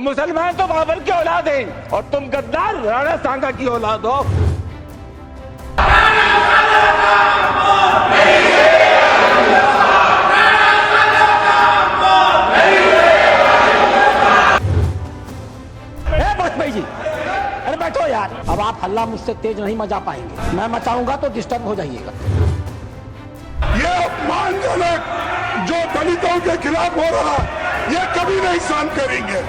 मुसलमान तो बाबर की औलाद है और तुम गद्दार राणा सांगा की औलाद हो। भाई जी, अरे बैठो यार। अब आप हल्ला मुझसे तेज नहीं मचा पाएंगे, मैं मचाऊंगा तो डिस्टर्ब हो जाइएगा। ये अपमानजनक जो दलितों के खिलाफ हो रहा, ये कभी नहीं सहन करेंगे।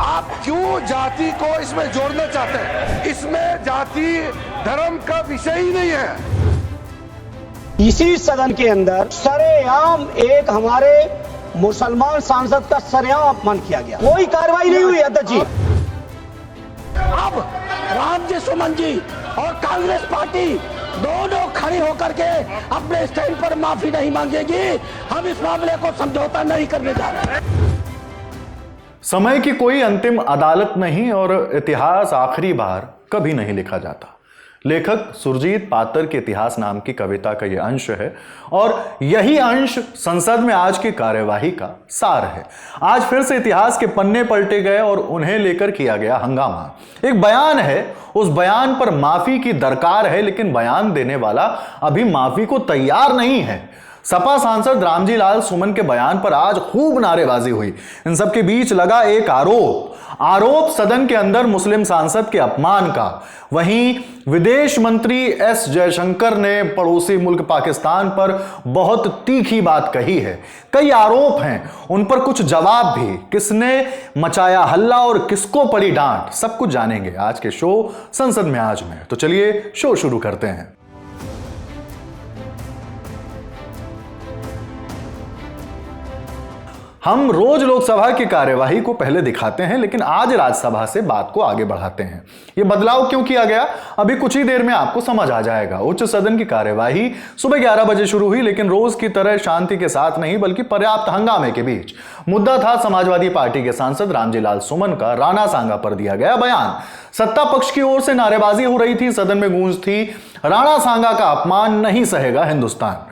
आप क्यों जाति को इसमें जोड़ना चाहते हैं? इसमें जाति धर्म का विषय ही नहीं है। इसी सदन के अंदर सरेआम एक हमारे मुसलमान सांसद का सरेआम अपमान किया गया, कोई कार्रवाई नहीं हुई अध्यक्ष जी। अब रामजी सुमन जी और कांग्रेस पार्टी दोनों खड़ी होकर के अपने स्टैंड पर माफी नहीं मांगेगी। हम इस मामले को समझौता नहीं करने जा रहे। समय की कोई अंतिम अदालत नहीं और इतिहास आखिरी बार कभी नहीं लिखा जाता। लेखक सुरजीत पातर के इतिहास नाम की कविता का यह अंश है और यही अंश संसद में आज की कार्यवाही का सार है। आज फिर से इतिहास के पन्ने पलटे गए और उन्हें लेकर किया गया हंगामा। एक बयान है, उस बयान पर माफी की दरकार है, लेकिन बयान देने वाला अभी माफी को तैयार नहीं है। सपा सांसद रामजी लाल सुमन के बयान पर आज खूब नारेबाजी हुई। इन सब के बीच लगा एक आरोप सदन के अंदर मुस्लिम सांसद के अपमान का। वहीं विदेश मंत्री एस जयशंकर ने पड़ोसी मुल्क पाकिस्तान पर बहुत तीखी बात कही है। कई आरोप हैं, उन पर कुछ जवाब भी। किसने मचाया हल्ला और किसको पड़ी डांट, सब कुछ जानेंगे आज के शो संसद में आज में। तो चलिए शो शुरू करते हैं। हम रोज लोकसभा की कार्यवाही को पहले दिखाते हैं, लेकिन आज राज्यसभा से बात को आगे बढ़ाते हैं। यह बदलाव क्यों किया गया, अभी कुछ ही देर में आपको समझ आ जाएगा। उच्च सदन की कार्यवाही सुबह 11 बजे शुरू हुई, लेकिन रोज की तरह शांति के साथ नहीं बल्कि पर्याप्त हंगामे के बीच। मुद्दा था समाजवादी पार्टी के सांसद रामजी लाल सुमन का राणा सांगा पर दिया गया बयान। सत्ता पक्ष की ओर से नारेबाजी हो रही थी, सदन में गूंज थी, राणा सांगा का अपमान नहीं सहेगा हिंदुस्तान।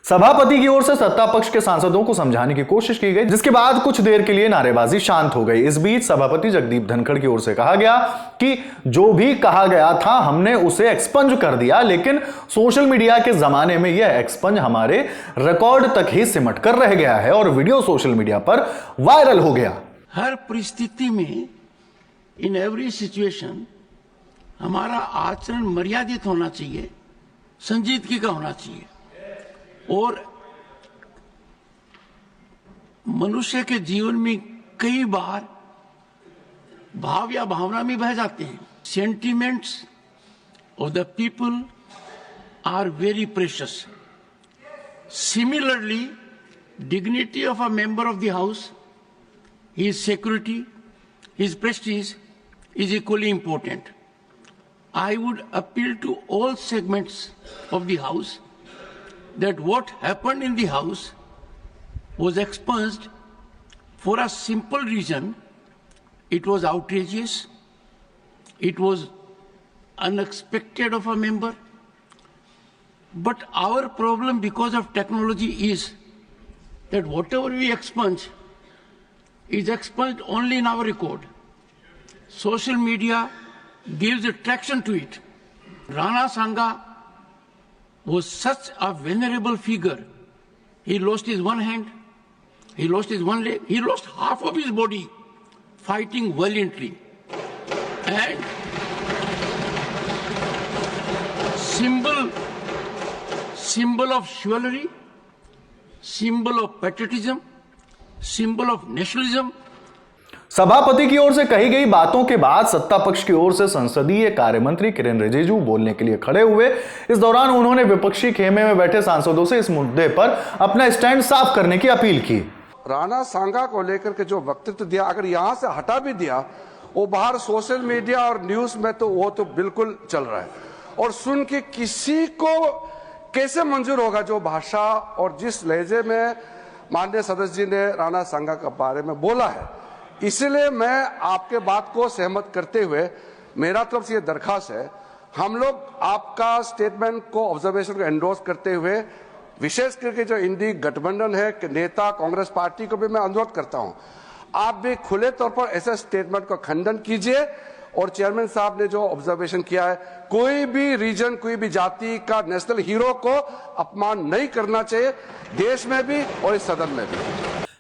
सभापति की ओर से सत्ता पक्ष के सांसदों को समझाने की कोशिश की गई, जिसके बाद कुछ देर के लिए नारेबाजी शांत हो गई। इस बीच सभापति जगदीप धनखड़ की ओर से कहा गया कि जो भी कहा गया था हमने उसे एक्सपंज कर दिया, लेकिन सोशल मीडिया के जमाने में यह एक्सपंज हमारे रिकॉर्ड तक ही सिमट कर रह गया है और वीडियो सोशल मीडिया पर वायरल हो गया। हर परिस्थिति में, इन एवरी सिचुएशन, हमारा आचरण मर्यादित होना चाहिए, संजीदगी का होना चाहिए और मनुष्य के जीवन में कई बार भाव या भावना में बह जाते हैं। Sentiments of the people are very precious. Similarly, dignity of a member of the house, his security, his prestige is equally important. I would appeal to all segments of the house that what happened in the house was expunged for a simple reason. It was outrageous, it was unexpected of a member, but our problem because of technology is that whatever we expunge is expunged only in our record. Social media gives attraction to it. Rana Sangha was such a venerable figure. He lost his one hand, he lost his one leg, he lost half of his body fighting valiantly. And symbol of chivalry, symbol of patriotism, symbol of nationalism. सभापति की ओर से कही गई बातों के बाद सत्ता पक्ष की ओर से संसदीय कार्य मंत्री किरेन रिजिजू बोलने के लिए खड़े हुए। इस दौरान उन्होंने विपक्षी खेमे में बैठे सांसदों से इस मुद्दे पर अपना स्टैंड साफ करने की अपील की। राणा सांगा को लेकर के जो वक्तव्य दिया, अगर यहां से हटा भी दिया, वो बाहर सोशल मीडिया और न्यूज में तो वो तो बिल्कुल चल रहा है और सुन के किसी को कैसे मंजूर होगा जो भाषा और जिस लहजे में माननीय सदस्य जी ने राणा सांगा के बारे में बोला है, इसलिए मैं आपके बात को सहमत करते हुए मेरा तरफ से ये दरखास्त है, हम लोग आपका स्टेटमेंट को, ऑब्जर्वेशन को एंडोर्स करते हुए विशेष करके जो इंडी गठबंधन है कि नेता कांग्रेस पार्टी को भी मैं अनुरोध करता हूं, आप भी खुले तौर पर ऐसे स्टेटमेंट का खंडन कीजिए। और चेयरमैन साहब ने जो ऑब्जर्वेशन किया है, कोई भी रीजन, कोई भी जाति का नेशनल हीरो को अपमान नहीं करना चाहिए, देश में भी और इस सदन में भी।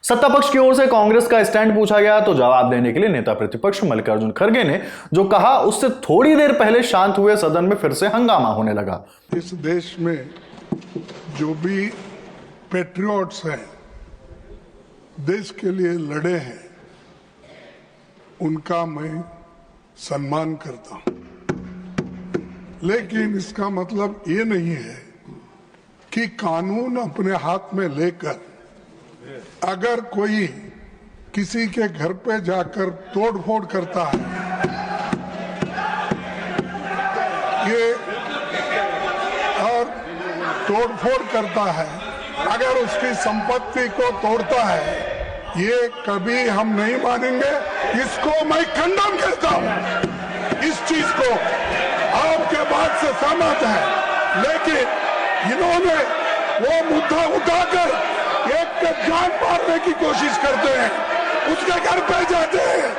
सत्ता पक्ष की ओर से कांग्रेस का स्टैंड पूछा गया तो जवाब देने के लिए नेता प्रतिपक्ष मल्लिकार्जुन खड़गे ने जो कहा उससे थोड़ी देर पहले शांत हुए सदन में फिर से हंगामा होने लगा। इस देश में जो भी पैट्रियट्स हैं, देश के लिए लड़े हैं, उनका मैं सम्मान करता हूं, लेकिन इसका मतलब ये नहीं है कि कानून अपने हाथ में लेकर अगर कोई किसी के घर पे जाकर तोड़फोड़ करता है, ये और तोड़फोड़ करता है, अगर उसकी संपत्ति को तोड़ता है, ये कभी हम नहीं मानेंगे। इसको मैं खंडन करता हूं। इस चीज को आपके बात से सहमत है, लेकिन इन्होंने वो मुद्दा उठाकर एक के जान मारने की कोशिश करते हैं, उसके घर पे जाते हैं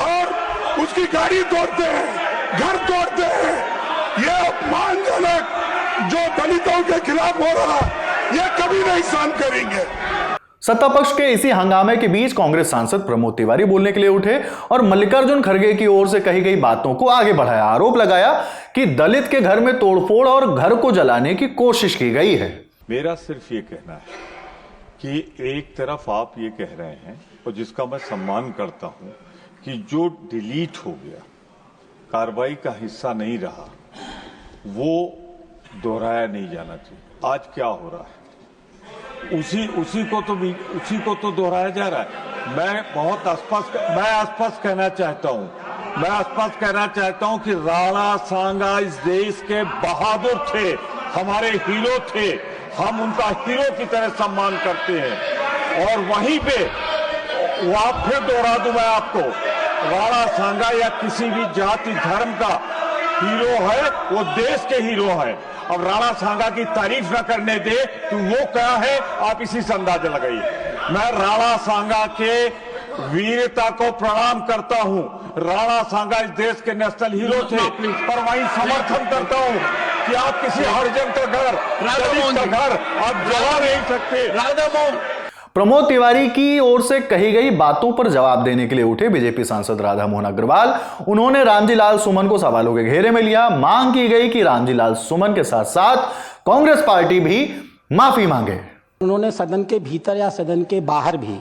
और उसकी गाड़ी तोड़ते हैं, घर तोड़ते हैं। ये अपमानजनक जो दलितों के खिलाफ हो रहा, ये कभी नहीं सहन करेंगे। सत्ता पक्ष के इसी हंगामे के बीच कांग्रेस सांसद प्रमोद तिवारी बोलने के लिए उठे और मल्लिकार्जुन खड़गे की ओर से कही गई बातों को आगे बढ़ाया। आरोप लगाया कि दलित के घर में तोड़फोड़ और घर को जलाने की कोशिश की गई है। मेरा सिर्फ ये कहना है कि एक तरफ आप ये कह रहे हैं, और जिसका मैं सम्मान करता हूं, कि जो डिलीट हो गया, कार्रवाई का हिस्सा नहीं रहा, वो दोहराया नहीं जाना चाहिए। आज क्या हो रहा है, उसी को तो दोहराया जा रहा है। मैं स्पष्ट कहना चाहता हूं कि राणा सांगा इस देश के बहादुर थे, हमारे हीरो थे, हम उनका हीरो की तरह सम्मान करते हैं। और वहीं पे फिर दोहरा दूं मैं आपको, राणा सांगा या किसी भी जाति धर्म का हीरो है, वो देश के हीरो है। अब राणा सांगा की तारीफ न करने दे तो वो क्या है, आप इसी से अंदाजा लगाइए। मैं राणा सांगा के वीरता को प्रणाम करता हूं। राणा सांगा इस देश के नेशनल हीरो थे, पर वहीं समर्थन करता हूं कि आप किसी हरिजन का घर, दलित का घर आप जला नहीं सकते। राधा मोहन प्रमोद तिवारी की ओर से कही गई बातों पर जवाब देने के लिए उठे बीजेपी सांसद राधा मोहन अग्रवाल। उन्होंने रामजी लाल सुमन को सवालों के घेरे में लिया। मांग की गई कि रामजी लाल सुमन के साथ साथ कांग्रेस पार्टी भी माफी मांगे। उन्होंने सदन के भीतर या सदन के बाहर भी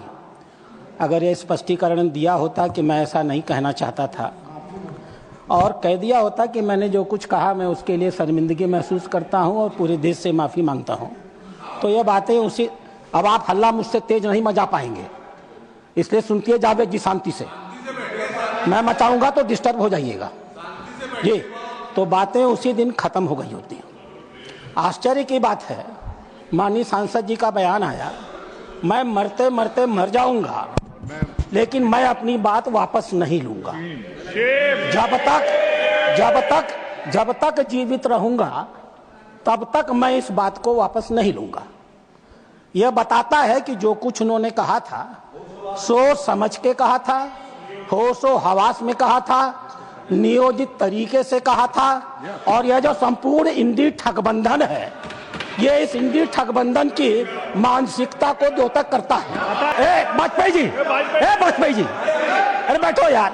अगर ये स्पष्टीकरण दिया होता कि मैं ऐसा नहीं कहना चाहता था, और कह दिया होता कि मैंने जो कुछ कहा मैं उसके लिए शर्मिंदगी महसूस करता हूं और पूरे देश से माफी मांगता हूं, तो ये बातें उसी, अब आप हल्ला मुझसे तेज नहीं मचा पाएंगे, इसलिए सुनती जावेद जी शांति से। मैं मचाऊंगा तो डिस्टर्ब हो जाइएगा जी, तो बातें उसी दिन खत्म हो गई होती हैं। आश्चर्य की बात है, माननीय सांसद जी का बयान आया, मैं मरते मरते मर जाऊंगा लेकिन मैं अपनी बात वापस नहीं लूंगा। जब तक जीवित रहूंगा तब तक मैं इस बात को वापस नहीं लूंगा। यह बताता है कि जो कुछ उन्होंने कहा था सोच समझ के कहा था, होशो हवास में कहा था, नियोजित तरीके से कहा था, और यह जो संपूर्ण इंडी ठगबंधन है, ये इस इंडी ठगबंधन की मानसिकता को द्योतक करता है। वाजपेयी जी, अरे बैठो यार।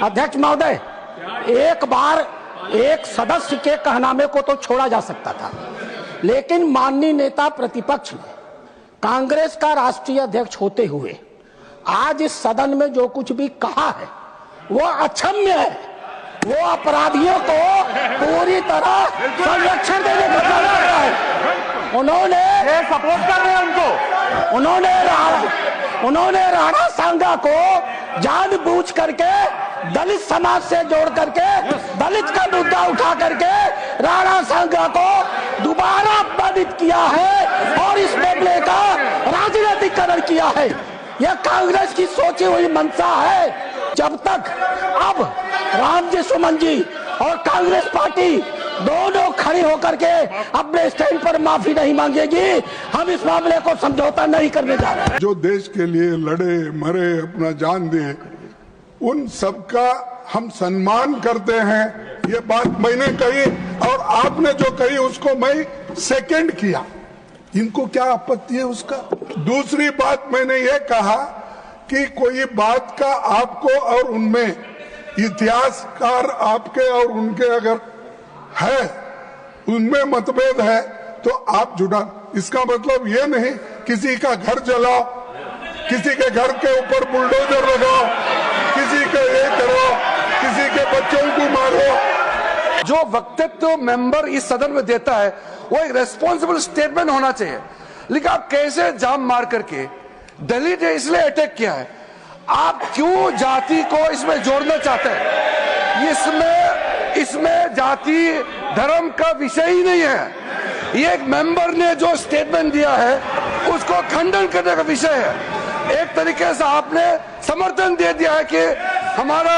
अध्यक्ष महोदय, एक बार एक सदस्य के कहनामे को तो छोड़ा जा सकता था, लेकिन माननीय नेता प्रतिपक्ष ने कांग्रेस का राष्ट्रीय अध्यक्ष होते हुए आज इस सदन में जो कुछ भी कहा है वो अक्षम्य है। वो अपराधियों को पूरी तरह संरक्षण देने का काम कर रहा है। उन्होंने सपोर्ट कर रहे हैं उनको, उन्होंने राणा सांगा को जानबूझ करके दलित समाज से जोड़ करके दलित का मुद्दा उठा करके राणा सांगा को दोबारा अपमानित किया है और इस मामले का राजनीतिकरण किया है। यह कांग्रेस की सोची हुई मंशा है। जब तक अब रामजी सुमन जी और कांग्रेस पार्टी दोनों खड़ी होकर के अपने स्टैंड पर माफी नहीं मांगेगी, हम इस मामले को समझौता नहीं करने जा रहे हैं। जो देश के लिए लड़े मरे अपना जान दिए उन सबका हम सम्मान करते हैं। ये बात मैंने कही और आपने जो कही उसको मैं सेकंड किया। इनको क्या आपत्ति है उसका? दूसरी बात मैंने ये कहा कि कोई बात का आपको और उनमें इतिहासकार आपके और उनके अगर है उनमें मतभेद है तो आप जुड़ा। इसका मतलब ये नहीं किसी का घर जलाओ, किसी के घर के ऊपर बुलडोजर लगाओ, किसी के ये करो, किसी के बच्चों को मारो। जो वक्तव्य मेंबर इस सदन में देता है वो एक रेस्पॉन्सिबल स्टेटमेंट होना चाहिए। लेकिन आप कैसे जाम मार करके दलित ने इसलिए अटैक किया है, आप क्यों जाति को इसमें जोड़ना चाहते हैं? इसमें जाति धर्म का विषय ही नहीं है। ये एक मेंबर ने जो स्टेटमेंट दिया है उसको खंडन करने का विषय है। एक तरीके से आपने समर्थन दे दिया है कि हमारा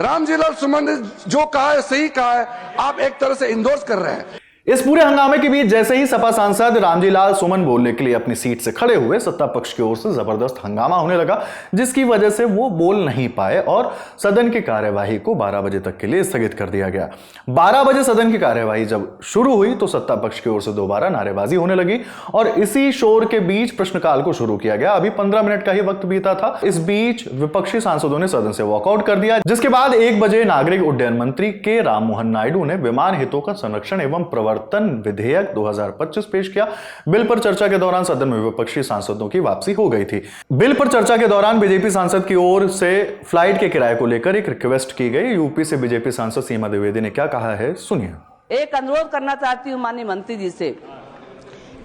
रामजी लाल सुमन ने जो कहा है सही कहा है, आप एक तरह से इंडोर्स कर रहे हैं। इस पूरे हंगामे के बीच जैसे ही सपा सांसद रामजी लाल सुमन बोलने के लिए अपनी सीट से खड़े हुए, सत्ता पक्ष की ओर से जबरदस्त हंगामा होने लगा, जिसकी वजह से वो बोल नहीं पाए और सदन की कार्यवाही को 12 बजे तक के लिए स्थगित कर दिया गया। 12 बजे सदन की कार्यवाही जब शुरू हुई तो सत्ता पक्ष की ओर से दोबारा नारेबाजी होने लगी और इसी शोर के बीच प्रश्नकाल को शुरू किया गया। अभी 15 मिनट का ही वक्त बीता था। इस बीच विपक्षी सांसदों ने सदन से वॉकआउट कर दिया, जिसके बाद 1 बजे नागरिक उड्डयन मंत्री के राममोहन नायडू ने विमान हितों का संरक्षण एवं प्रवर्तन विधेयक 2025 पेश किया। बिल पर चर्चा के दौरान सदन में विपक्षी सांसदों की वापसी हो गई थी। बिल पर चर्चा के दौरान बीजेपी सांसद की ओर से फ्लाइट के किराए को लेकर एक रिक्वेस्ट की गई। यूपी से बीजेपी सांसद सीमा द्विवेदी ने क्या कहा है, सुनिए। एक अनुरोध करना चाहती हूँ माननीय मंत्री जी से,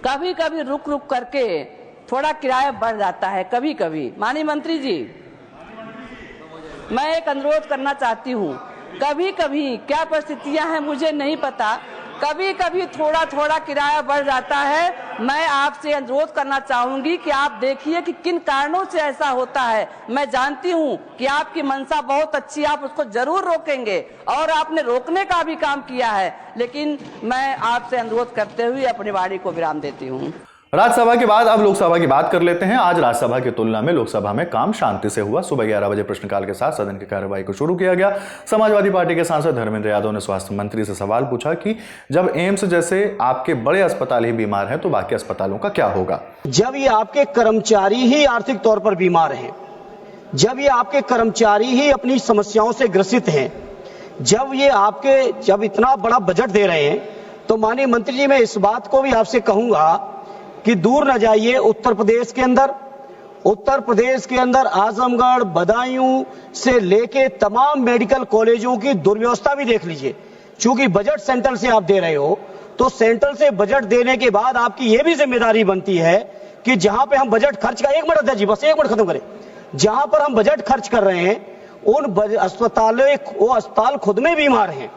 कभी कभी रुक रुक करके थोड़ा किराया बढ़ जाता है कभी कभी। माननीय मंत्री जी, मैं एक अनुरोध करना चाहती हूँ, कभी कभी क्या परिस्थितियां हैं मुझे नहीं पता, कभी कभी थोड़ा थोड़ा किराया बढ़ जाता है। मैं आपसे अनुरोध करना चाहूंगी कि आप देखिए कि किन कारणों से ऐसा होता है। मैं जानती हूं कि आपकी मंशा बहुत अच्छी है, आप उसको जरूर रोकेंगे और आपने रोकने का भी काम किया है, लेकिन मैं आपसे अनुरोध करते हुए अपनी वाणी को विराम देती हूं। राज्यसभा के बाद अब लोकसभा की बात कर लेते हैं। आज राज्यसभा की तुलना में लोकसभा में काम शांति से हुआ। सुबह 11 बजे प्रश्नकाल के साथ सदन की कार्यवाही को शुरू किया गया। समाजवादी पार्टी के सांसद धर्मेंद्र यादव ने स्वास्थ्य मंत्री से सवाल पूछा कि जब एम्स जैसे आपके बड़े अस्पताल ही बीमार हैं तो बाकी अस्पतालों का क्या होगा। जब ये आपके कर्मचारी ही आर्थिक तौर पर बीमार हैं, जब ये आपके कर्मचारी ही अपनी समस्याओं से ग्रसित हैं, जब इतना बड़ा बजट दे रहे हैं, तो माननीय मंत्री जी मैं इस बात को भी आपसे कहूंगा कि दूर न जाइए। उत्तर प्रदेश के अंदर आजमगढ़, बदायूं से लेके तमाम मेडिकल कॉलेजों की दुर्व्यवस्था भी देख लीजिए। क्योंकि बजट सेंट्रल से आप दे रहे हो, तो सेंट्रल से बजट देने के बाद आपकी यह भी जिम्मेदारी बनती है कि जहां पे हम बजट खर्च का, एक मिनट जी, बस एक मिनट खत्म करें, जहां पर हम बजट खर्च कर रहे हैं उन वो अस्पताल खुद में बीमार हैं,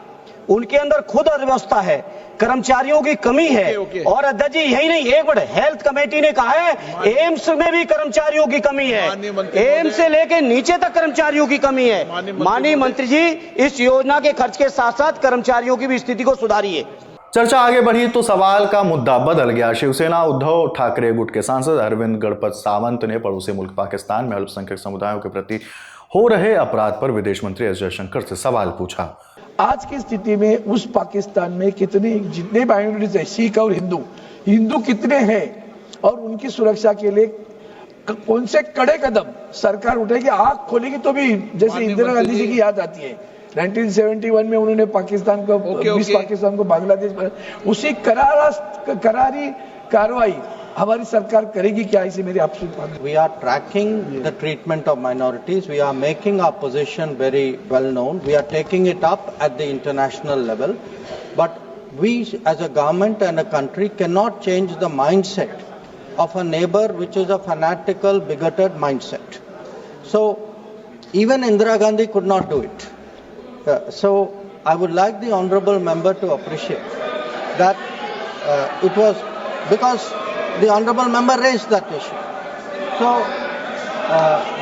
उनके अंदर खुद अव्यवस्था है, कर्मचारियों की कमी है। और अध्यक्ष जी यही नहीं, एक मिनट, हेल्थ कमेटी ने कहा है एम्स में भी कर्मचारियों की कमी है, एम्स से लेकर नीचे तक कर्मचारियों की कमी है। माननीय मंत्री जी, इस योजना के खर्च के साथ साथ कर्मचारियों की भी स्थिति को सुधारिए। चर्चा आगे बढ़ी तो सवाल का मुद्दा बदल गया। शिवसेना उद्धव ठाकरे गुट के सांसद अरविंद गणपत सावंत ने पड़ोसी मुल्क पाकिस्तान में अल्पसंख्यक समुदायों के प्रति हो रहे अपराध पर विदेश मंत्री एस जयशंकर से सवाल पूछा। आज की स्थिति में उस पाकिस्तान में जितने माइनॉरिटीज है, सिख और हिंदू कितने हैं और उनकी सुरक्षा के लिए कौन से कड़े कदम सरकार उठेगी, आंख खोलेगी तो भी, जैसे इंदिरा गांधी जी की याद आती है 1971 में उन्होंने पाकिस्तान को पाकिस्तान को बांग्लादेश, उसी करारी कार्रवाई हमारी सरकार करेगी क्या, इसे मेरी आपसे बात। We are tracking the treatment of minorities. We are making our position very well known. We are taking it up at the international level. But we as a government and a country cannot change the mindset of a neighbor which is a fanatical, bigoted mindset. So even Indira Gandhi could not do it. So I would like the honorable member to appreciate that it was because the honorable member raised that issue. So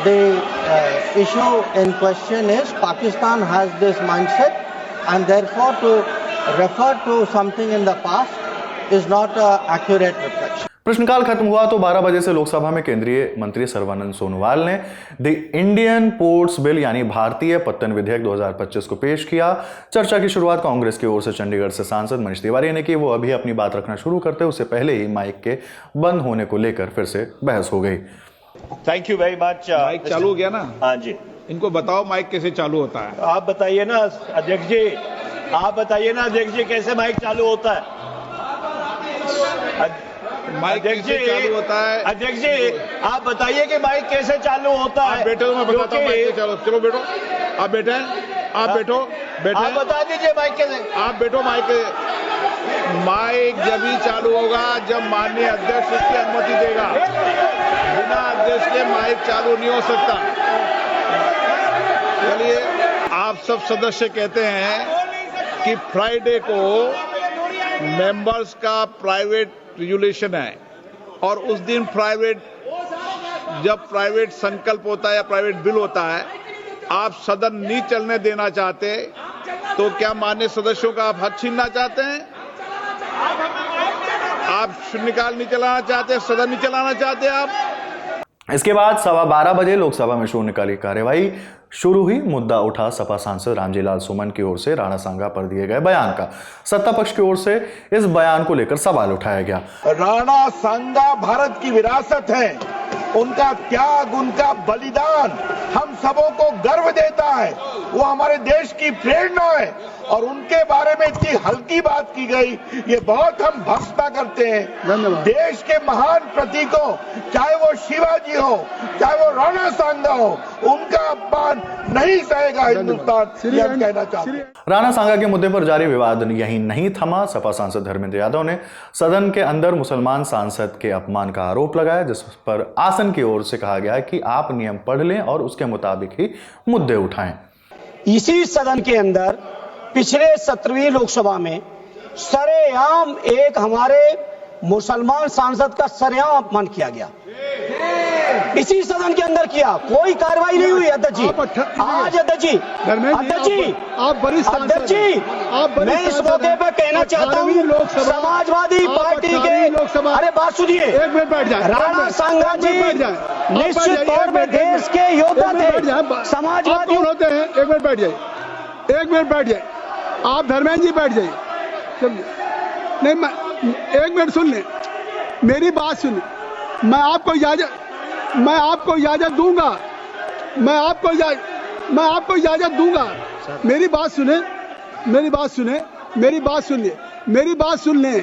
the issue in question is Pakistan has this mindset, and therefore to refer to something in the past is not an accurate reflection. प्रश्नकाल खत्म हुआ तो 12 बजे से लोकसभा में केंद्रीय मंत्री सर्बानंद सोनोवाल ने द इंडियन पोर्ट्स बिल यानी भारतीय पत्तन विधेयक 2025 को पेश किया। चर्चा की शुरुआत कांग्रेस की ओर से चंडीगढ़ से सांसद मनीष तिवारी ने की। वो अभी अपनी बात रखना शुरू करते उससे पहले ही माइक के बंद होने को लेकर फिर से बहस हो गई। Thank you very much. Mic चालू हो गया ना? हाँ जी। इनको बताओ माइक कैसे चालू होता है। आप बताइए ना अध्यक्ष जी, आप बताइए ना अध्यक्ष जी कैसे माइक चालू होता है। माइक कैसे चालू होता है? अध्यक्ष जी आप बताइए कि माइक कैसे चालू होता है। बैठो, मैं बताता हूँ माइक चालू। चलो बैठो, आप बैठे, आप बैठो, बैठे। आप बता दीजिए माइक कैसे। आप बैठो। माइक जब ही चालू होगा जब माननीय अध्यक्ष उसकी अनुमति देगा। बिना अध्यक्ष के माइक चालू नहीं हो सकता। चलिए, आप सब सदस्य कहते हैं कि फ्राइडे को मेंबर्स का प्राइवेट रेजुलेशन है और उस दिन जब प्राइवेट संकल्प होता है या प्राइवेट बिल होता है, आप सदन नहीं चलने देना चाहते तो क्या माननीय सदस्यों का आप हक छीनना चाहते हैं? आप शून्यकाल नहीं चलाना चाहते, सदन नहीं चलाना चाहते आप? इसके बाद 12:15 बजे लोकसभा में शून्यकाल की कार्यवाही शुरू हुई। मुद्दा उठा सपा सांसद रामजीलाल सुमन की ओर से राणा सांगा पर दिए गए बयान का। सत्ता पक्ष की ओर से इस बयान को लेकर सवाल उठाया गया। राणा सांगा भारत की विरासत है, उनका त्याग, उनका बलिदान हम सबों को गर्व देता है। वो हमारे देश की प्रेरणा है और उनके बारे में इतनी हल्की बात की गई, ये बहुत हम भत्सना करते हैं। देश के महान प्रतीकों, चाहे वो शिवाजी हो, चाहे वो राणा सांगा हो, उनका अपमान नहीं सहेगा हिंदुस्तान, ये हम कहना चाहते हैं। राणा सांगा के मुद्दे पर जारी विवाद यहीं नहीं थमा। सपा सांसद धर्मेंद्र यादव ने सदन के अंदर मुसलमान सांसद के अपमान का आरोप लगाया, जिस पर आसन की ओर से कहा गया कि आप नियम पढ़ लें और उसके मुताबिक ही मुद्दे उठाएं। इसी सदन के अंदर पिछले 17वीं लोकसभा में सरेआम एक हमारे मुसलमान सांसद का सरेआम अपमान किया गया। इसी सदन के अंदर किया, कोई कार्रवाई नहीं हुई। अध्यक्ष जी, आज अध्यक्ष जी, मैं इस मौके पर कहना चाहता हूँ समाजवादी पार्टी के, अरे बात सुनिए, एक मिनट बैठ जाए। राणा सांगा जी निश्चित तौर पर देश के योद्धा थे, समाजवादी होते हैं। एक मिनट बैठ जाइए, एक मिनट बैठ जाइए। आप धर्मेंद्र जी बैठ जाइए। नहीं, मैं एक मिनट सुन लें, मेरी बात सुन। मैं आपको इजाजत दूंगा, मैं आपको इजाजत दूंगा। मेरी बात सुने, मेरी बात सुने, मेरी बात सुन ले, मेरी बात सुन ले।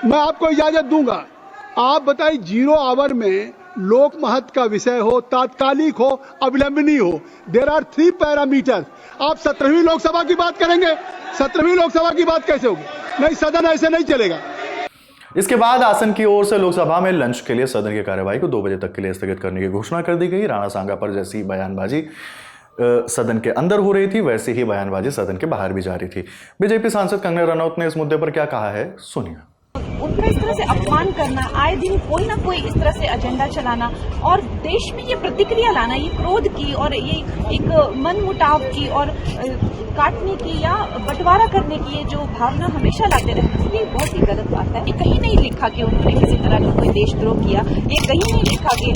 मैं आपको इजाजत दूंगा। आप बताइए, 0 आवर में लोक महत्व का विषय हो, तात्कालिक हो, अविलंबनीय हो, देयर आर 3 पैरामीटर। आप 17वीं लोकसभा की बात करेंगे, 17वीं लोकसभा की बात कैसे होगी? नहीं, सदन ऐसे नहीं चलेगा। इसके बाद आसन की ओर से लोकसभा में लंच के लिए सदन की कार्यवाही को 2 बजे तक के लिए स्थगित करने की घोषणा कर दी गई। राणा सांगा पर जैसी बयानबाजी सदन के अंदर हो रही थी, वैसे ही बयानबाजी सदन के बाहर भी जारी थी। बीजेपी सांसद कंगना रनौत ने इस मुद्दे पर क्या कहा है, सुनिए। उनका इस तरह से अपमान करना, आए दिन कोई ना कोई इस तरह से एजेंडा चलाना और देश में ये प्रतिक्रिया लाना, ये क्रोध की और ये एक मनमुटाव की और काटने की या बंटवारा करने की ये जो भावना हमेशा लाते रहना, ये बहुत ही गलत बात है। ये कहीं नहीं लिखा कि उन्होंने किसी तरह का कोई देशद्रोह किया, ये कहीं नहीं लिखा कि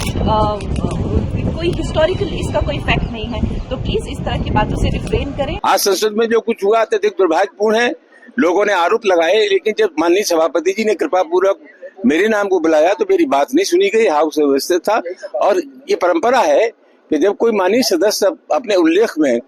कोई हिस्टोरिकल इसका कोई फैक्ट नहीं है। तो प्लीज इस तरह की बातों से रिफ्रेन करें। आज संसद में जो कुछ हुआ अत्यधिक दुर्भाग्यपूर्ण है। लोगों ने आरोप लगाए, लेकिन जब माननीय सभापति जी ने कृपा पूर्वक मेरे नाम को बुलाया तो मेरी बात नहीं सुनी गई। हाउस व्यवस्थित था और ये परंपरा है कि जब कोई माननीय सदस्य अपने उल्लेख में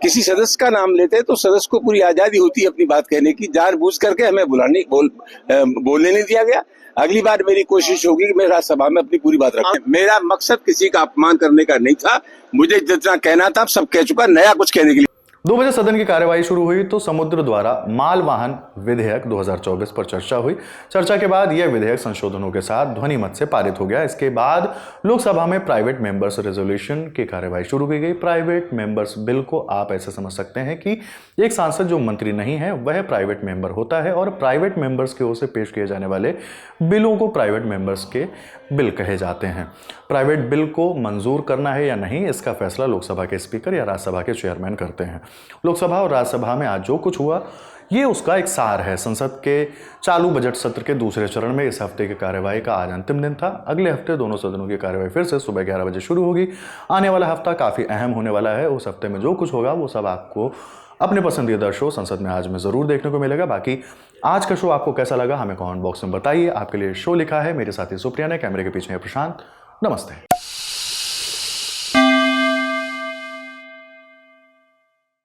किसी सदस्य का नाम लेते हैं तो सदस्य को पूरी आजादी होती है अपनी बात कहने की। जानबूझ करके हमें बोलने नहीं दिया गया। अगली बार मेरी कोशिश होगी कि मैं राज्यसभा में अपनी पूरी बात रखूं। मेरा मकसद किसी का अपमान करने का नहीं था। मुझे जितना कहना था सब कह चुका, नया कुछ कहने के लिए। 2 बजे सदन की कार्यवाही शुरू हुई तो समुद्र द्वारा माल वाहन विधेयक 2024 पर चर्चा हुई। चर्चा के बाद यह विधेयक संशोधनों के साथ ध्वनि मत से पारित हो गया। इसके बाद लोकसभा में प्राइवेट मेंबर्स रेजोल्यूशन की कार्यवाही शुरू की गई। प्राइवेट मेंबर्स बिल को आप ऐसे समझ सकते हैं कि एक सांसद जो मंत्री नहीं है वह प्राइवेट मेंबर होता है और प्राइवेट मेंबर्स की ओर से पेश किए जाने वाले बिलों को प्राइवेट मेंबर्स के बिल कहे जाते हैं। प्राइवेट बिल को मंजूर करना है या नहीं, इसका फैसला लोकसभा के स्पीकर या राज्यसभा के चेयरमैन करते हैं। लोकसभा और राज्यसभा में आज जो कुछ हुआ ये उसका एक सार है। संसद के चालू बजट सत्र के दूसरे चरण में इस हफ्ते की कार्यवाही का आज अंतिम दिन था। अगले हफ्ते दोनों सदनों की कार्यवाही फिर से सुबह 11 बजे शुरू होगी। आने वाला हफ्ता काफी अहम होने वाला है। उस हफ्ते में जो कुछ होगा वो सब आपको अपने पसंदीदा शो संसद में आज में जरूर देखने को मिलेगा। बाकी आज का शो आपको कैसा लगा हमें कमेंट बॉक्स में बताइए। आपके लिए शो लिखा है मेरे साथी सुप्रिया ने, कैमरे के पीछे है प्रशांत। नमस्ते।